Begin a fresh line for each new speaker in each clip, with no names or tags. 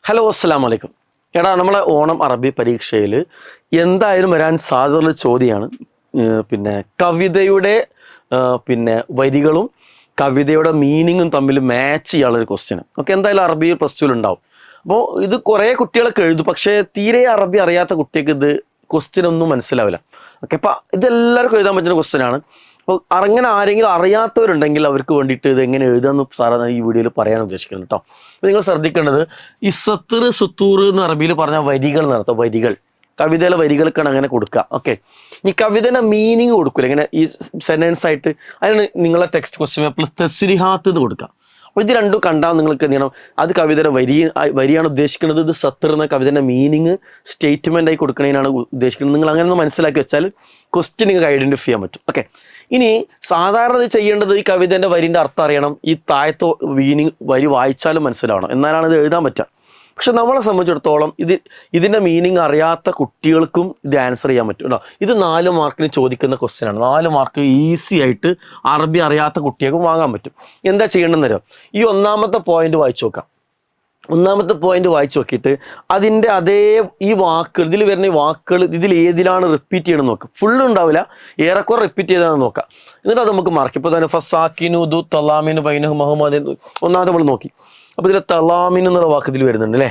Hello അസ്സലാമു അലൈക്കും. എടാ, നമ്മളെ ഓണം അറബി പരീക്ഷയിൽ എന്തായാലും വരാൻ സാധ്യതയുള്ള ചോദ്യമാണ് പിന്നെ കവിതയുടെ വരികളും കവിതയുടെ മീനിങ്ങും തമ്മിൽ മാച്ച് ചെയ്യാനുള്ളൊരു ക്വസ്റ്റ്യൻ. ഓക്കെ, എന്തായാലും അറബി പ്ലസ് ടുവിൽ ഉണ്ടാവും. അപ്പോൾ ഇത് കുറേ കുട്ടികളൊക്കെ എഴുതും, പക്ഷേ തീരെ അറബി അറിയാത്ത കുട്ടിക്ക് ഇത് ക്വസ്റ്റ്യൻ ഒന്നും മനസ്സിലാവില്ല. ഓക്കെ, അപ്പോൾ ഇതെല്ലാവർക്കും എഴുതാൻ പറ്റുന്ന ക്വസ്റ്റ്യൻ ആണ്. അപ്പോൾ അങ്ങനെ ആരെങ്കിലും അറിയാത്തവരുണ്ടെങ്കിൽ അവർക്ക് വേണ്ടിയിട്ട് ഇത് എങ്ങനെ എഴുതാമെന്ന് സാറാണ് ഈ വീഡിയോയിൽ പറയാൻ ഉദ്ദേശിക്കുന്നത് കേട്ടോ. അപ്പോൾ നിങ്ങൾ ശ്രദ്ധിക്കേണ്ടത് ഈ സത്തർ സുത്തൂർ എന്ന് അറബിയിൽ പറഞ്ഞ വരികൾ നടത്തുക. വരികൾ കവിതയിലെ വരികൾക്കാണ് അങ്ങനെ കൊടുക്കുക. ഓക്കെ, ഈ കവിതയുടെ മീനിങ് കൊടുക്കില്ല ഇങ്ങനെ ഈ സെന്റൻസ് ആയിട്ട്. അതിനാണ് നിങ്ങളെ ടെക്സ്റ്റ് ക്വസ്റ്റ്യൻ പേപ്പറിൽ തസ്രിഹാത്ത് എന്ന് കൊടുക്കുക. അപ്പോൾ ഇത് രണ്ടും കണ്ടാൽ നിങ്ങൾക്ക് എന്ത് ചെയ്യണം, അത് കവിതയുടെ വരിയാണ് ഉദ്ദേശിക്കുന്നത്, ഇത് സത്തർ എന്ന കവിതയുടെ മീനിങ് സ്റ്റേറ്റ്മെൻ്റ് ആയി കൊടുക്കുന്നതിനാണ് ഉദ്ദേശിക്കുന്നത്. നിങ്ങൾ അങ്ങനെ ഒന്ന് മനസ്സിലാക്കി വെച്ചാൽ ക്വസ്റ്റ്യൻ നിങ്ങൾക്ക് ഐഡൻറ്റിഫൈ ചെയ്യാൻ പറ്റും. ഓക്കെ, ഇനി സാധാരണ ചെയ്യേണ്ടത് ഈ കവിതേൻ്റെ വരിൻ്റെ അർത്ഥം അറിയണം, ഈ താഴത്തെ മീനിങ് വരി വായിച്ചാലും മനസ്സിലാവണം, എന്നാലാണ് ഇത് എഴുതാൻ പറ്റുക. പക്ഷെ നമ്മളെ സംബന്ധിച്ചിടത്തോളം ഇതിൻ്റെ മീനിങ് അറിയാത്ത കുട്ടികൾക്കും ഇത് ആൻസർ ചെയ്യാൻ പറ്റും കേട്ടോ. ഇത് 4 മാർക്കിന് ചോദിക്കുന്ന ക്വസ്റ്റ്യൻ ആണ്. 4 മാർക്ക് ഈസി ആയിട്ട് അറബി അറിയാത്ത കുട്ടികൾക്കും വാങ്ങാൻ പറ്റും. എന്താ ചെയ്യേണ്ടതെന്ന് അറിയാം, ഈ ഒന്നാമത്തെ പോയിന്റ് വായിച്ചു നോക്കാം. ഒന്നാമത്തെ പോയിന്റ് വായിച്ചു നോക്കിയിട്ട് അതിൻ്റെ അതേ ഈ വാക്കുകൾ ഇതിൽ വരുന്ന ഈ വാക്കുകൾ ഇതിൽ ഏതിലാണ് റിപ്പീറ്റ് ചെയ്യണമെന്ന് നോക്കാം. ഫുള്ള് ഉണ്ടാവില്ല, ഏറെക്കുറെ റിപ്പീറ്റ് ചെയ്താണെന്ന് നോക്കാം. എന്നിട്ട് അത് നമുക്ക് മാർക്ക്. ഇപ്പോൾ തന്നെ ഫസാക്കിനു ദു തലാമിനു ബൈനഹു മുഹമ്മദ് ഒന്നാമത് നമ്മൾ നോക്കി. അപ്പോൾ ഇതിൽ തലാമിൻ എന്നുള്ള വാക്ക് ഇതിൽ വരുന്നുണ്ട് അല്ലേ?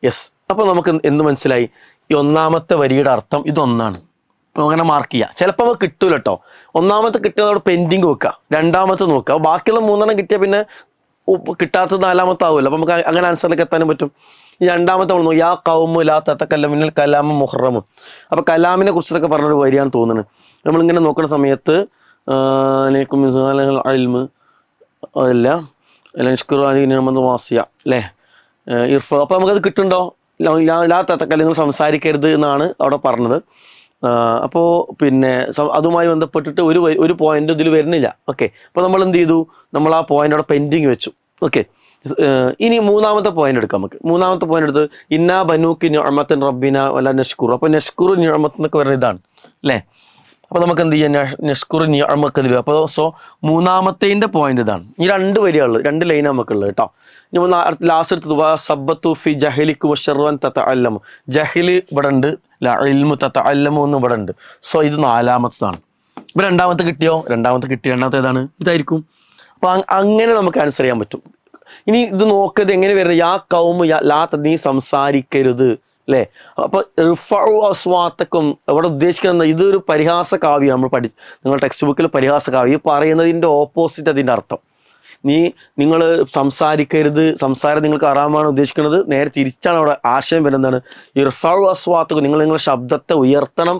യെസ്. അപ്പോൾ നമുക്ക് എന്ത് മനസ്സിലായി, ഈ ഒന്നാമത്തെ വരിയുടെ അർത്ഥം ഇതൊന്നാണ്. അപ്പോൾ അങ്ങനെ മാർക്ക് ചെയ്യുക. ചിലപ്പോൾ നമുക്ക് കിട്ടൂല കേട്ടോ. ഒന്നാമത്തെ കിട്ടിയത് അവിടെ പെൻഡിങ് വെക്കുക, രണ്ടാമത്തെ നോക്കുക. ബാക്കിയുള്ള 3 കിട്ടിയാൽ പിന്നെ കിട്ടാത്തത് 4-മത്തെ ആവുമല്ലോ. അപ്പോൾ നമുക്ക് അങ്ങനെ ആൻസറിലേക്ക് എത്താനും പറ്റും. ഈ രണ്ടാമത്തെ നമ്മൾ നോക്കി, യാ കൗമു ലാ തതകല്ലമിനൽ കലാമ മുഹറമു. അപ്പോൾ കലാമിനെ കുറിച്ചൊക്കെ പറഞ്ഞൊരു വരിയാണ് തോന്നുന്നത്. നമ്മളിങ്ങനെ നോക്കുന്ന സമയത്ത് അൽമ് അതല്ല വാസിയ അല്ലേ ഇർഫ. അപ്പോൾ നമുക്കത് കിട്ടുന്നുണ്ടോ? ലാ തതകല്ലം, നിങ്ങൾ സംസാരിക്കരുത് എന്നാണ് അവിടെ പറഞ്ഞത്. അപ്പോൾ അതുമായി ബന്ധപ്പെട്ടിട്ട് ഒരു പോയിന്റ് ഇതിൽ വരുന്നില്ല. ഓക്കെ, അപ്പോൾ നമ്മൾ എന്ത് ചെയ്തു, നമ്മൾ ആ പോയിന്റ് അവിടെ പെൻഡിങ് വെച്ചു. ഓക്കെ, ഇനി 3-മത്തെ പോയിന്റ് എടുക്കാം. നമുക്ക് 3-മത്തെ പോയിന്റ് എടുത്ത് ഇന്നാ ബനൂക്കി നിഅമത്തൻ റബ്ബിന വല നഷ്കുറു. അപ്പോൾ നഷ്കുറു നിഅമത്ത് എന്നൊക്കെ വരുന്ന ഇതാണ് അല്ലേ? അപ്പോൾ നമുക്ക് എന്ത് ചെയ്യാം, നഷ്കുറു നിഅമക്കൽ. അപ്പോൾ 3-മത്തേൻ്റെ പോയിന്റ് ഇതാണ്. ഈ 2 വരികളുള്ളത്, 2 ലൈൻ നമുക്കുള്ളത് കേട്ടോ. ഇനി ലാസ്റ്റ് എടുത്തത് സബ്ബത്തു ഫി ജഹലിക്കു വശർവൻ തതഅല്ലമു. ജഹല് ഇവിടെ ഉണ്ട്, ഇൽമു തതഅല്ലമു എന്ന് ഇവിടെ ഉണ്ട്. സോ ഇത് 4-മത്തതാണ്. ഇപ്പോൾ 2-മത്തെ കിട്ടിയോ? 2-മത്തെ കിട്ടി. 2-മത്തെ ഏതാണ്? ഇതായിരിക്കും. അപ്പോൾ അങ്ങനെ നമുക്ക് ആൻസർ ചെയ്യാൻ പറ്റും. ഇനി ഇത് നോക്കത് എങ്ങനെ വരുന്നത്, യാ കൗമു ലാ നീ സംസാരിക്കരുത് അല്ലേ? അപ്പോൾ അസ്വാത്തക്കും ഇവിടെ ഉദ്ദേശിക്കുന്നത് ഇതൊരു പരിഹാസ കാവ്യം. നിങ്ങൾ ടെക്സ്റ്റ് ബുക്കിൽ പരിഹാസ കാവ്യം പറയുന്നതിൻ്റെ ഓപ്പോസിറ്റ് അതിൻ്റെ അർത്ഥം. നിങ്ങൾ സംസാരിക്കരുത്, സംസാരം നിങ്ങൾക്ക് ഹറാമാണ് ഉദ്ദേശിക്കുന്നത്. നേരെ തിരിച്ചാണ് അവിടെ ആശയം വരുന്നതാണ്. ഇർഫഉ അസ്വാത്തക്കും, നിങ്ങളുടെ ശബ്ദത്തെ ഉയർത്തണം,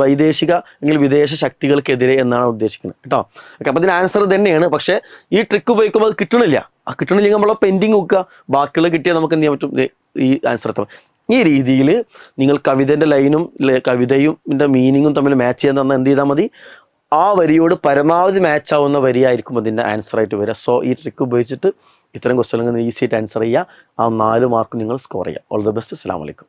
വൈദേശിക അല്ലെങ്കിൽ വിദേശ ശക്തികൾക്കെതിരെ എന്നാണ് ഉദ്ദേശിക്കുന്നത് കേട്ടോ. ഓക്കെ, അപ്പോൾ ഇതിന് ആൻസർ തന്നെയാണ്. പക്ഷേ ഈ ട്രിക്ക് ഉപയോഗിക്കുമ്പോൾ അത് കിട്ടണില്ല. കിട്ടണില്ലെങ്കിൽ നമ്മളെ പെൻഡിങ് വെക്കുക, ബാക്കിയുള്ള കിട്ടിയാൽ നമുക്ക് എന്ത് ചെയ്യാൻ പറ്റും, ഈ ആൻസർ എത്താം. ഈ രീതിയിൽ നിങ്ങൾ കവിതേൻ്റെ ലൈനും കവിതയും മീനിങ്ങും തമ്മിൽ മാച്ച് ചെയ്യാൻ തന്നാൽ എന്ത് ചെയ്താൽ മതി, ആ വരിയോട് പരമാവധി മാച്ച് ആവുന്ന വരിയായിരിക്കും അതിൻ്റെ ആൻസറായിട്ട് വരിക. സോ ഈ ട്രിക്ക് ഉപയോഗിച്ചിട്ട് ഇത്തരം ക്വസ്റ്റ്യൻ ഈസി ആയിട്ട് ആൻസർ ചെയ്യുക. ആ 4 മാർക്ക് നിങ്ങൾ സ്കോർ ചെയ്യുക. All the best. അസ്സലാമു അലൈക്കും.